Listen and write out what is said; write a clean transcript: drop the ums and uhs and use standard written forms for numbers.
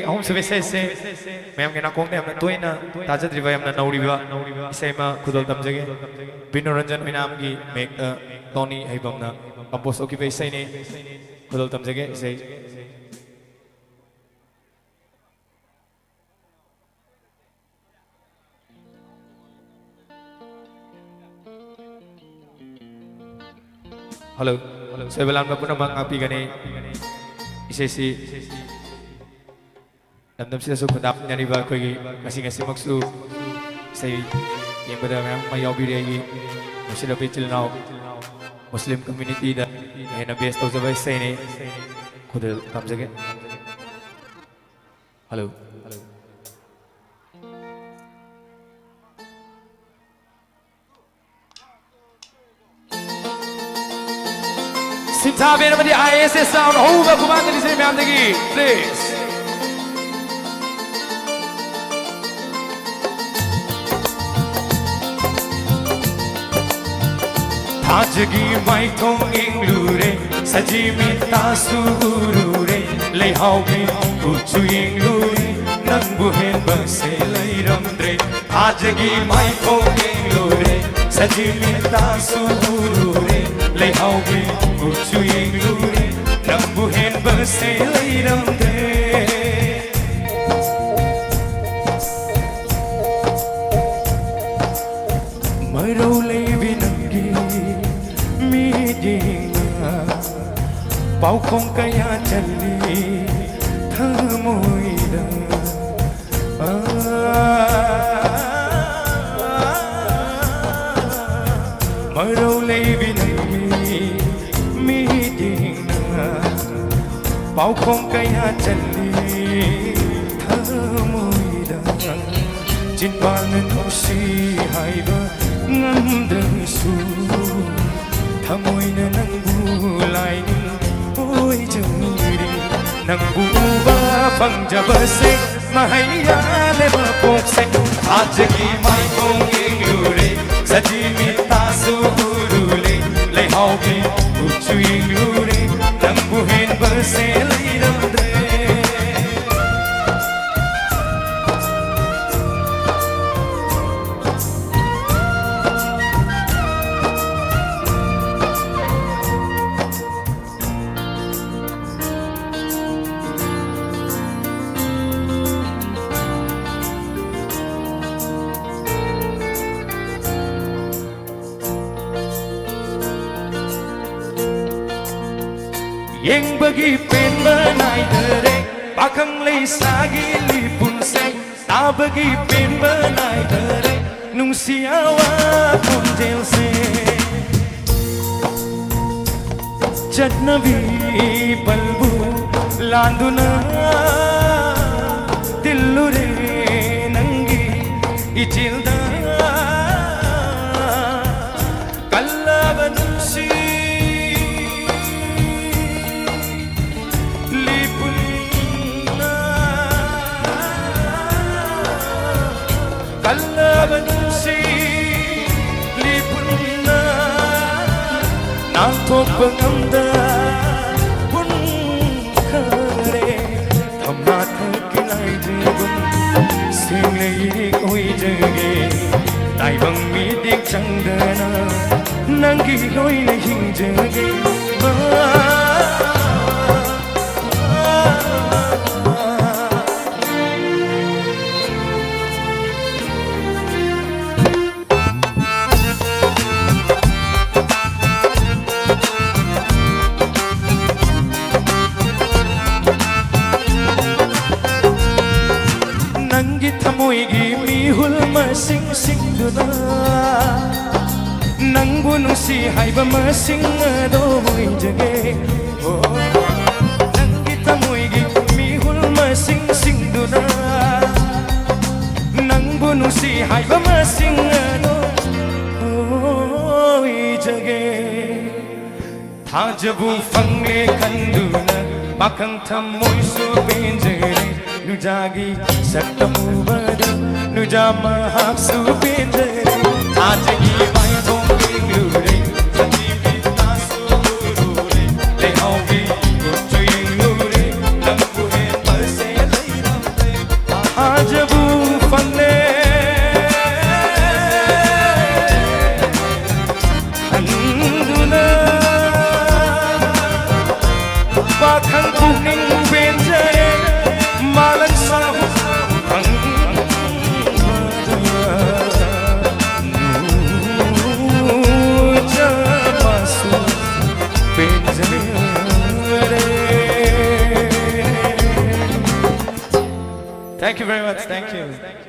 Home services ma'am के नाकों ने हमने तोई ना ताजा द्रिवाय हमने नौरीवा इसे में खुदल तम जगह बिनोरंजन में नाम की मेक टोनी है बमना कंपोज़र की वैसे ने खुदल तम जगह इसे हेलो सेबलान में पुनः मांग आपी गने इसे सी Dalam sisa pendapat yang dibawa kaki masing-masing maksud saya yang berdamai mayau biri masih lebih cilnau Muslim community dan yang nabi tahu sebagai saya ni kuda kam saja. Halo. Sinta benar di ISS sound over kumanda di sini memang lagi please. Ajagi mai thong ing lure saji minta surure lei hau ke uchu ing lure nang buhen base lei ramdre Ajagi mai thong ing lure saji minta surure lei hau ke uchu ing lure nang buhen base lei ramdre Mairo lei binangi Pau không kaya chali thamoi da Maro lei binami mi ding Pau không kaya chali thamoi da Jin ban no si hai ba ngam dang su Thamoi na nang bulai ni ôi trời đi nang buba phang jab se mahaiya le bapok se aaj ki mai kong lure saji mita surule le hau ke uchu lure nang buhen base le ramdre Yang bagi pen benai dere Bakang lei sagi lipun se Ta bagi pen benai dere Nung siawa pun jel se Jad nabi palbu Landuna Dillure nangi Ichilda Kallavan si Kallabansi lipunna Nantok pengamda pun kare Thammat kinai jebun Singlei oi jage Tai bang midik changdana Nangi loi hing jage Thamoigi mihul masing sing duna nang bunu si haiba masing ado jage nang thamoigi mihul masing sing duna nang bunu si haiba masing ado jage thajabu fangle kanduna bakang thamoi su benjere Nujagi saktamu bada nujama haksu pinjere Ajagi mai thong lure saji mita surule le hau ke uchu lure nang buhe base lai ajabu fanne handuna bakhan puning benjare malan sahu Thank you very much. Thank you.